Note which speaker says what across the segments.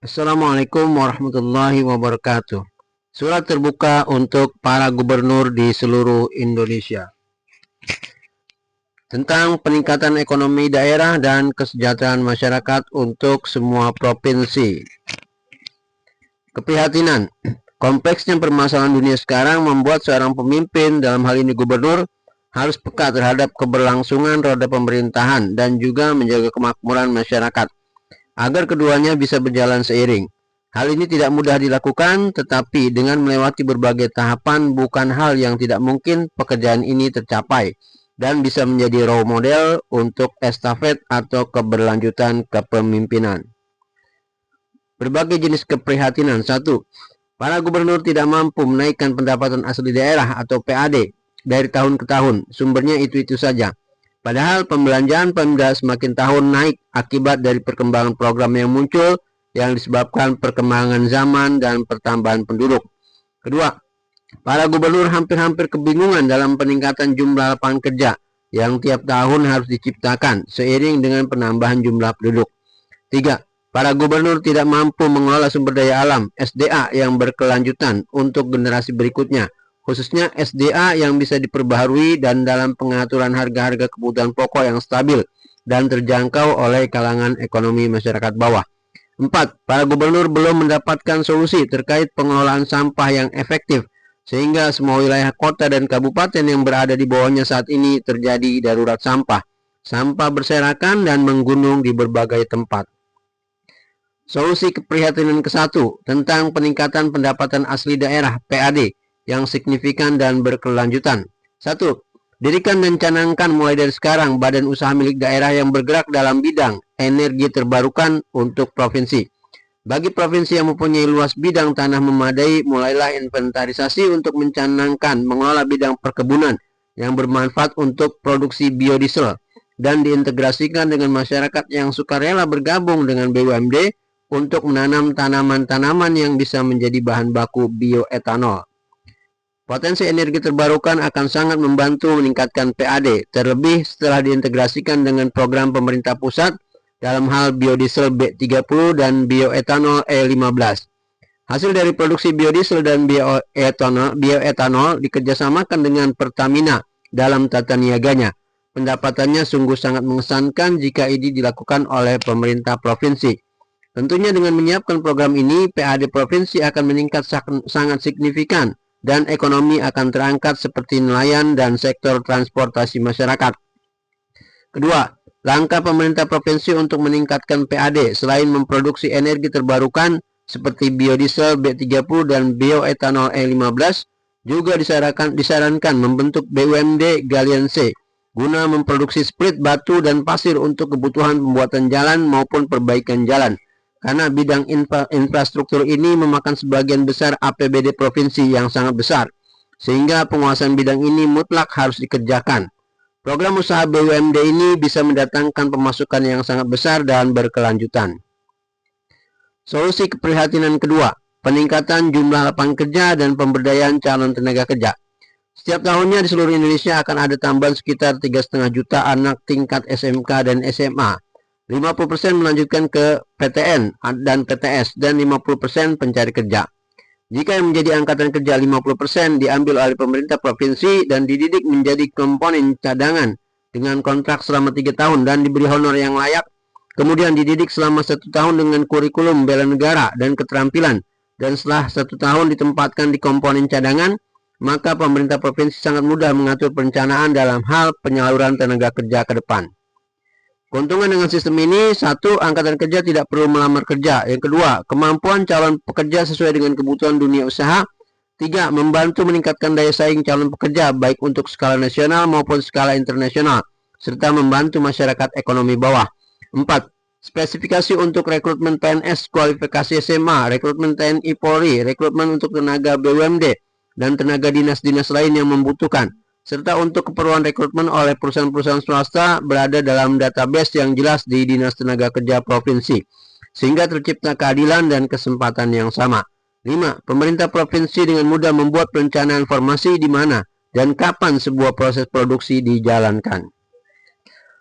Speaker 1: Assalamualaikum warahmatullahi wabarakatuh. Surat terbuka untuk para gubernur di seluruh Indonesia tentang peningkatan ekonomi daerah dan kesejahteraan masyarakat untuk semua provinsi. Keprihatinan, kompleksnya permasalahan dunia sekarang membuat seorang pemimpin, dalam hal ini gubernur, harus peka terhadap keberlangsungan roda pemerintahan dan juga menjaga kemakmuran masyarakat, agar keduanya bisa berjalan seiring. Hal ini tidak mudah dilakukan, tetapi dengan melewati berbagai tahapan bukan hal yang tidak mungkin pekerjaan ini tercapai dan bisa menjadi role model untuk estafet atau keberlanjutan kepemimpinan. Berbagai jenis keprihatinan. 1. Para gubernur tidak mampu menaikkan pendapatan asli daerah atau PAD dari tahun ke tahun. Sumbernya itu-itu saja. Padahal pembelanjaan Pemda semakin tahun naik akibat dari perkembangan program yang muncul yang disebabkan perkembangan zaman dan pertambahan penduduk. Kedua, para gubernur hampir-hampir kebingungan dalam peningkatan jumlah lapangan kerja yang tiap tahun harus diciptakan seiring dengan penambahan jumlah penduduk. 3. Para gubernur tidak mampu mengelola sumber daya alam (SDA) yang berkelanjutan untuk generasi berikutnya, khususnya SDA yang bisa diperbaharui dan dalam pengaturan harga-harga kebutuhan pokok yang stabil dan terjangkau oleh kalangan ekonomi masyarakat bawah. 4. Para gubernur belum mendapatkan solusi terkait pengelolaan sampah yang efektif, sehingga semua wilayah kota dan kabupaten yang berada di bawahnya saat ini terjadi darurat sampah. Sampah berserakan dan menggunung di berbagai tempat. Solusi keprihatinan ke-1 tentang peningkatan pendapatan asli daerah (PAD) yang signifikan dan berkelanjutan. 1. Dirikan dan canangkan mulai dari sekarang badan usaha milik daerah yang bergerak dalam bidang energi terbarukan untuk provinsi. Bagi provinsi yang mempunyai luas bidang tanah memadai, mulailah inventarisasi untuk mencanangkan mengelola bidang perkebunan yang bermanfaat untuk produksi biodiesel dan diintegrasikan dengan masyarakat yang sukarela bergabung dengan BUMD untuk menanam tanaman-tanaman yang bisa menjadi bahan baku bioetanol. Potensi energi terbarukan akan sangat membantu meningkatkan PAD, terlebih setelah diintegrasikan dengan program pemerintah pusat dalam hal biodiesel B30 dan bioetanol E15. Hasil dari produksi biodiesel dan bioetanol dikerjasamakan dengan Pertamina dalam tata niaganya. Pendapatannya sungguh sangat mengesankan jika ini dilakukan oleh pemerintah provinsi. Tentunya dengan menyiapkan program ini, PAD provinsi akan meningkat sangat signifikan dan ekonomi akan terangkat seperti nelayan dan sektor transportasi masyarakat. Kedua, langkah pemerintah provinsi untuk meningkatkan PAD selain memproduksi energi terbarukan seperti biodiesel B30 dan bioetanol E15, juga disarankan membentuk BUMD Galian C guna memproduksi split batu dan pasir untuk kebutuhan pembuatan jalan maupun perbaikan jalan. Karena bidang infrastruktur ini memakan sebagian besar APBD provinsi yang sangat besar, sehingga penguasaan bidang ini mutlak harus dikerjakan. Program usaha BUMD ini bisa mendatangkan pemasukan yang sangat besar dan berkelanjutan. Solusi keprihatinan kedua, peningkatan jumlah lapangan kerja dan pemberdayaan calon tenaga kerja. Setiap tahunnya di seluruh Indonesia akan ada tambahan sekitar 3,5 juta anak tingkat SMK dan SMA. 50% melanjutkan ke PTN dan PTS dan 50% pencari kerja. Jika yang menjadi angkatan kerja 50% diambil oleh pemerintah provinsi dan dididik menjadi komponen cadangan dengan kontrak selama 3 tahun dan diberi honor yang layak, kemudian dididik selama 1 tahun dengan kurikulum bela negara dan keterampilan, dan setelah 1 tahun ditempatkan di komponen cadangan, maka pemerintah provinsi sangat mudah mengatur perencanaan dalam hal penyaluran tenaga kerja ke depan. Keuntungan dengan sistem ini, 1. Angkatan kerja tidak perlu melamar kerja. Yang kedua, kemampuan calon pekerja sesuai dengan kebutuhan dunia usaha. 3. Membantu meningkatkan daya saing calon pekerja baik untuk skala nasional maupun skala internasional, serta membantu masyarakat ekonomi bawah. 4. Spesifikasi untuk rekrutmen PNS, kualifikasi SMA, rekrutmen TNI Polri, rekrutmen untuk tenaga BUMD, dan tenaga dinas-dinas lain yang membutuhkan, serta untuk keperluan rekrutmen oleh perusahaan-perusahaan swasta berada dalam database yang jelas di Dinas Tenaga Kerja Provinsi, sehingga tercipta keadilan dan kesempatan yang sama. 5. Pemerintah provinsi dengan mudah membuat perencanaan formasi di mana dan kapan sebuah proses produksi dijalankan.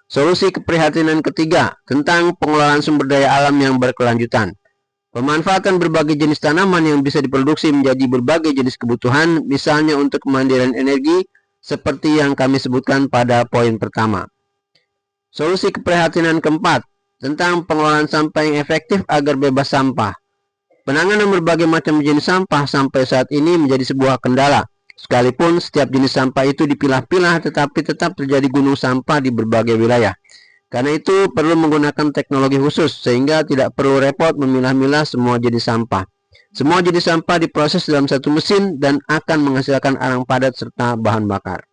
Speaker 1: Solusi keprihatinan ketiga tentang pengelolaan sumber daya alam yang berkelanjutan. Pemanfaatan berbagai jenis tanaman yang bisa diproduksi menjadi berbagai jenis kebutuhan, misalnya untuk kemandirian energi, seperti yang kami sebutkan pada poin pertama. Solusi keprihatinan keempat, tentang pengelolaan sampah yang efektif agar bebas sampah. Penanganan berbagai macam jenis sampah sampai saat ini menjadi sebuah kendala. Sekalipun setiap jenis sampah itu dipilah-pilah, tetapi tetap terjadi gunung sampah di berbagai wilayah. Karena itu perlu menggunakan teknologi khusus sehingga tidak perlu repot memilah-milah semua jenis sampah. Semua jenis sampah diproses dalam satu mesin dan akan menghasilkan arang padat serta bahan bakar.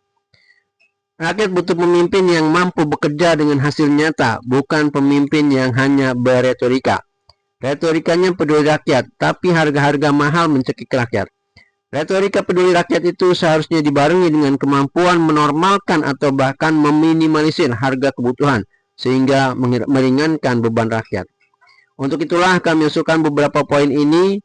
Speaker 1: Rakyat butuh pemimpin yang mampu bekerja dengan hasil nyata, bukan pemimpin yang hanya beretorika. Retorikanya peduli rakyat, tapi harga-harga mahal mencekik rakyat. Retorika peduli rakyat itu seharusnya dibarengi dengan kemampuan menormalkan atau bahkan meminimalisir harga kebutuhan, sehingga meringankan beban rakyat. Untuk itulah kami usulkan beberapa poin ini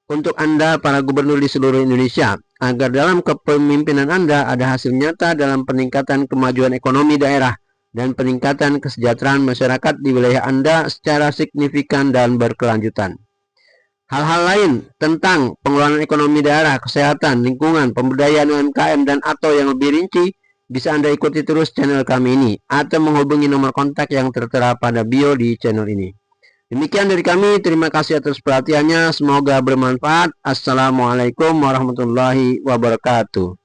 Speaker 1: untuk Anda para gubernur di seluruh Indonesia, agar dalam kepemimpinan Anda ada hasil nyata dalam peningkatan kemajuan ekonomi daerah dan peningkatan kesejahteraan masyarakat di wilayah Anda secara signifikan dan berkelanjutan. Hal-hal lain tentang pengelolaan ekonomi daerah, kesehatan, lingkungan, pemberdayaan UMKM, dan atau yang lebih rinci, bisa Anda ikuti terus channel kami ini atau menghubungi nomor kontak yang tertera pada bio di channel ini. Demikian dari kami, terima kasih atas perhatiannya, semoga bermanfaat. Assalamualaikum warahmatullahi wabarakatuh.